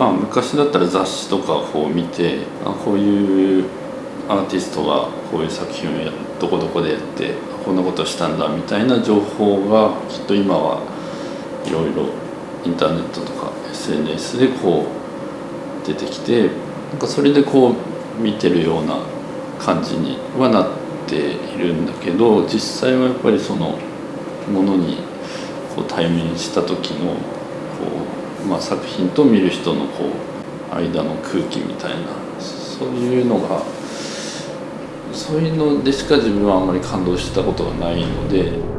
昔だったら雑誌とかを見て、こういうアーティストがこういう作品をどこどこでやってこんなことしたんだみたいな情報がきっと今はいろいろインターネットとか SNS でこう出てきて、それでこう見てるような感じにはなっているんだけど、実際はやっぱりそのものにこう対面した時の作品と見る人の間の空気みたいな、そういうのが、そういうのでしか自分はあんまり感動したことがないので。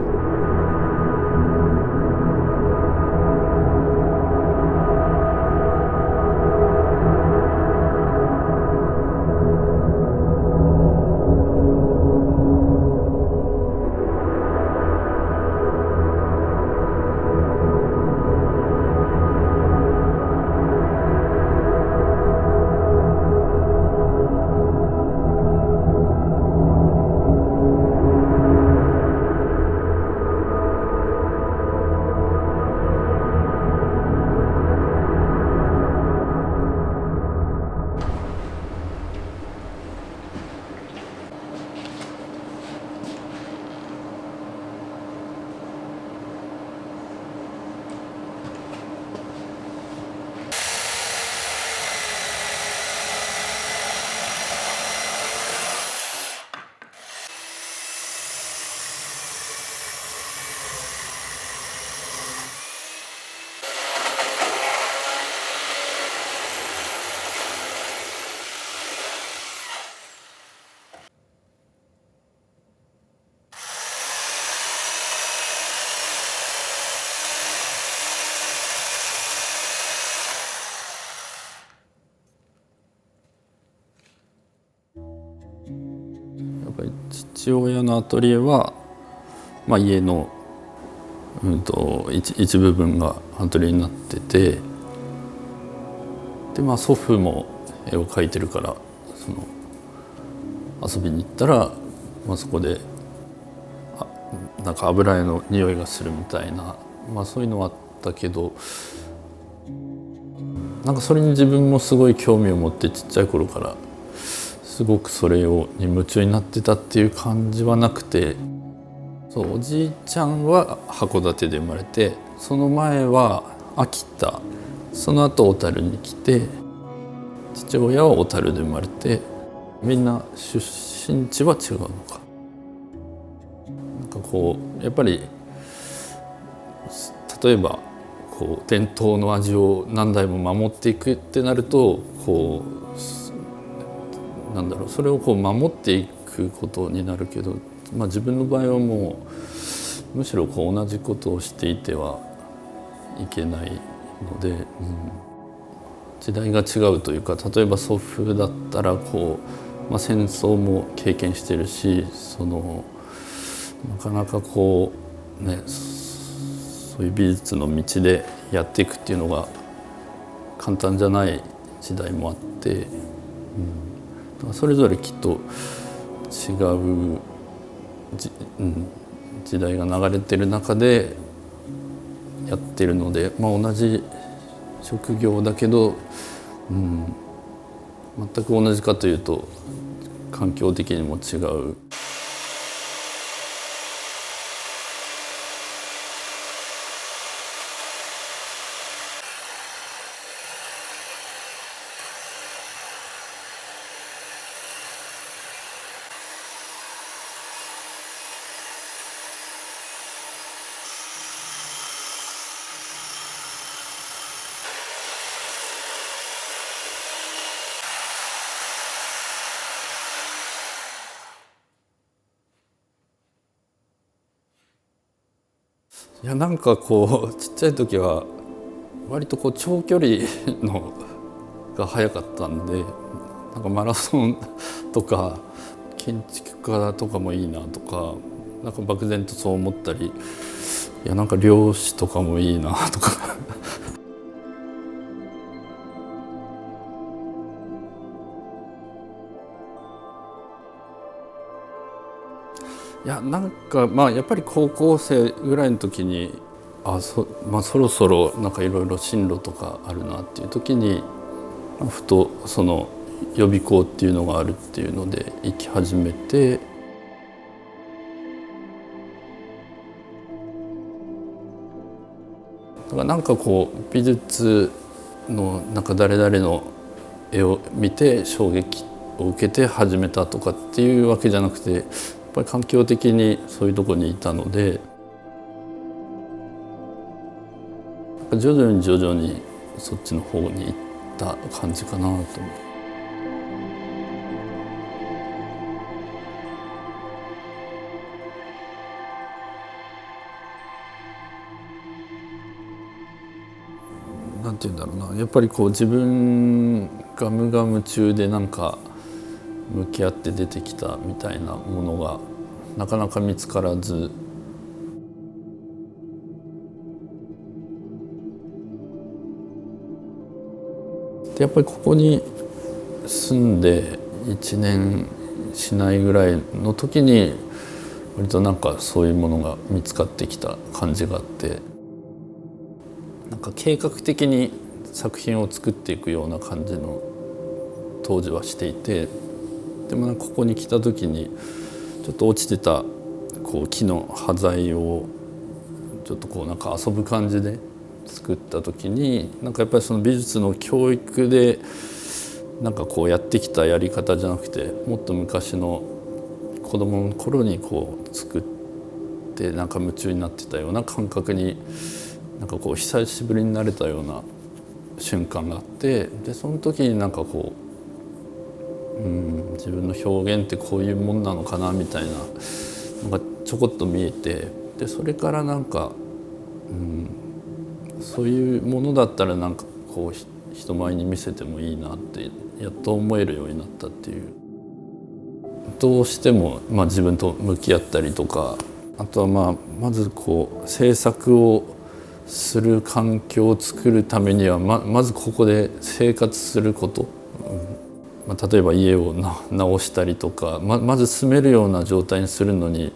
やっぱり父親のアトリエは、家の、一部分がアトリエになってて、で祖父も絵を描いてるから、遊びに行ったら、そこでなんか油絵の匂いがするみたいな、そういうのはあったけど、なんかそれに自分もすごい興味を持って、ちっちゃい頃からすごくそれに夢中になってたっていう感じはなくて。おじいちゃんは函館で生まれて、その前は秋田、その後小樽に来て、父親は小樽で生まれて、みんな出身地は違うのか。やっぱり例えば伝統の味を何代も守っていくってなると、それを守っていくことになるけど、自分の場合はもうむしろ同じことをしていてはいけないので、時代が違うというか、例えば祖父だったら戦争も経験してるし、なかなかそういう美術の道でやっていくっていうのが簡単じゃない時代もあって、それぞれきっと違う時代が流れてる中でやってるので、同じ職業だけど、全く同じかというと環境的にも違う。なんかちっちゃい時は割と長距離のが早かったんで、なんかマラソンとか建築家とかもいいなとか、なんか漠然とそう思ったり、なんか漁師とかもいいなとかなんかやっぱり高校生ぐらいの時にそろそろなんかいろいろ進路とかあるなっていう時にふとその予備校っていうのがあるっていうので行き始めて、だからなんかこう美術のなんか誰々の絵を見て衝撃を受けて始めたとかっていうわけじゃなくて、やっぱり環境的にそういうとこにいたので、徐々にそっちの方に行った感じかなと思う。なんて言うんだろうな、やっぱりこう自分が無我夢中でなんか向き合って出てきたみたいなものがなかなか見つからず、でやっぱりここに住んで1年しないぐらいの時に割となんかそういうものが見つかってきた感じがあって、なんか計画的に作品を作っていくような感じの当時はしていて、でもなんかここに来た時にちょっと落ちてたこう木の端材をちょっとこうなんか遊ぶ感じで作った時に、なんかやっぱりその美術の教育でなんかこうやってきたやり方じゃなくて、もっと昔の子供の頃にこう作ってなんか夢中になってたような感覚になんかこう久しぶりになれたような瞬間があって、でその時になんかこう、自分の表現ってこういうもんなのかなみたいなのがちょこっと見えて、でそれからなんか、そういうものだったらなんかこう人前に見せてもいいなってやっと思えるようになったっていう。どうしても自分と向き合ったりとか、あとはまずこう制作をする環境を作るためにはまずここで生活すること、例えば家を直したりとか、まず住めるような状態にするのに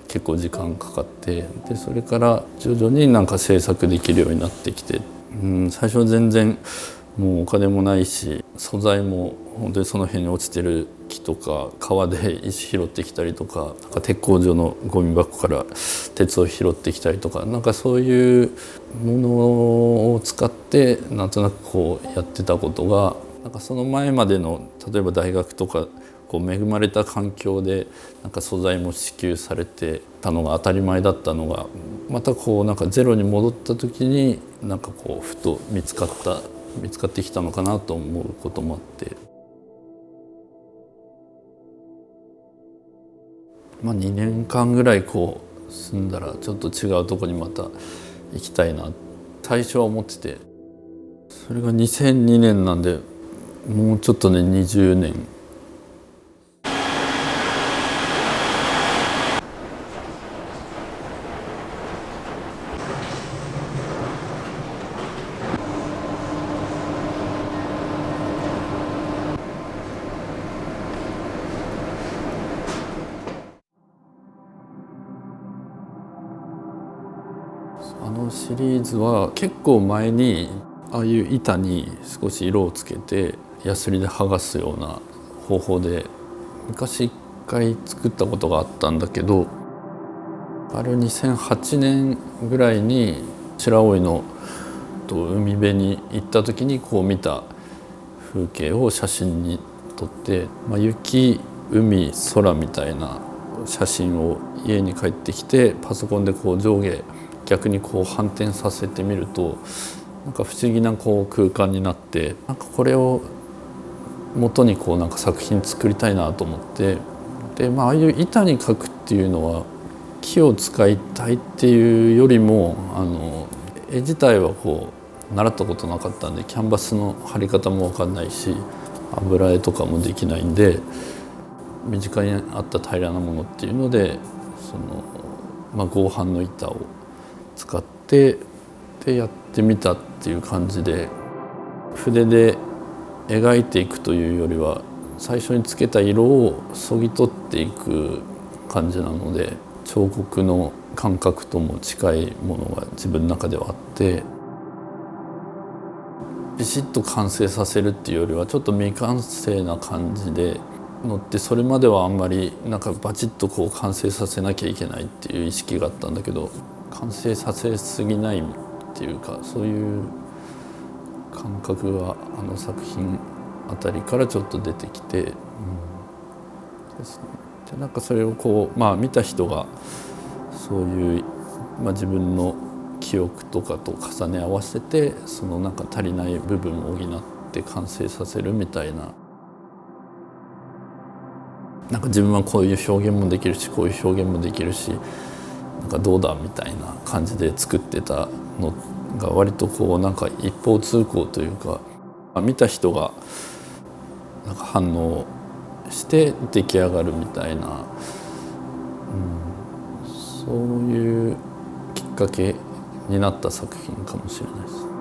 結構時間かかって、でそれから徐々になんか制作できるようになってきて、最初は全然もうお金もないし、素材も本当にその辺に落ちてる木とか川で石拾ってきたりとか、鉄工所のゴミ箱から鉄を拾ってきたりとか、なんかそういうものを使ってなんとなくこうやってたことが、なんかその前までの例えば大学とかこう恵まれた環境でなんか素材も支給されてたのが当たり前だったのが、またこうなんかゼロに戻った時になんかこうふと見つかってきたのかなと思うこともあって、2年間ぐらいこう住んだらちょっと違うとこにまた行きたいな最初は思ってて、それが2002年なんでもうちょっとね20年。あのシリーズは結構前にああいう板に少し色をつけてヤスリで剥がすような方法で昔一回作ったことがあったんだけど、あれを2008年ぐらいに白老の海辺に行った時にこう見た風景を写真に撮って、雪海空みたいな写真を家に帰ってきてパソコンでこう上下逆にこう反転させてみると、なんか不思議なこう空間になって、なんかこれを元にこうなんか作品作りたいなと思って、でああいう板に描くっていうのは木を使いたいっていうよりも絵自体はこう習ったことなかったんで、キャンバスの貼り方も分かんないし油絵とかもできないんで、身近にあった平らなものっていうので合板の板を使ってでやってみたっていう感じで、筆で描いていくというよりは最初につけた色をそぎ取っていく感じなので、彫刻の感覚とも近いものが自分の中ではあって、ビシッと完成させるっていうよりはちょっと未完成な感じでのって、それまではあんまりなんかバチッとこう完成させなきゃいけないっていう意識があったんだけど、完成させすぎないっていうか、そういう感覚があの作品あたりからちょっと出てきて、ですね。でなんかそれをこう見た人がそういう、自分の記憶とかと重ね合わせて、そのなんか足りない部分を補って完成させるみたいな。なんか自分はこういう表現もできるし、こういう表現もできるし、なんかどうだみたいな感じで作ってたのが割とこうなんか一方通行というか、見た人がなんか反応して出来上がるみたいな、そういうきっかけになった作品かもしれないです。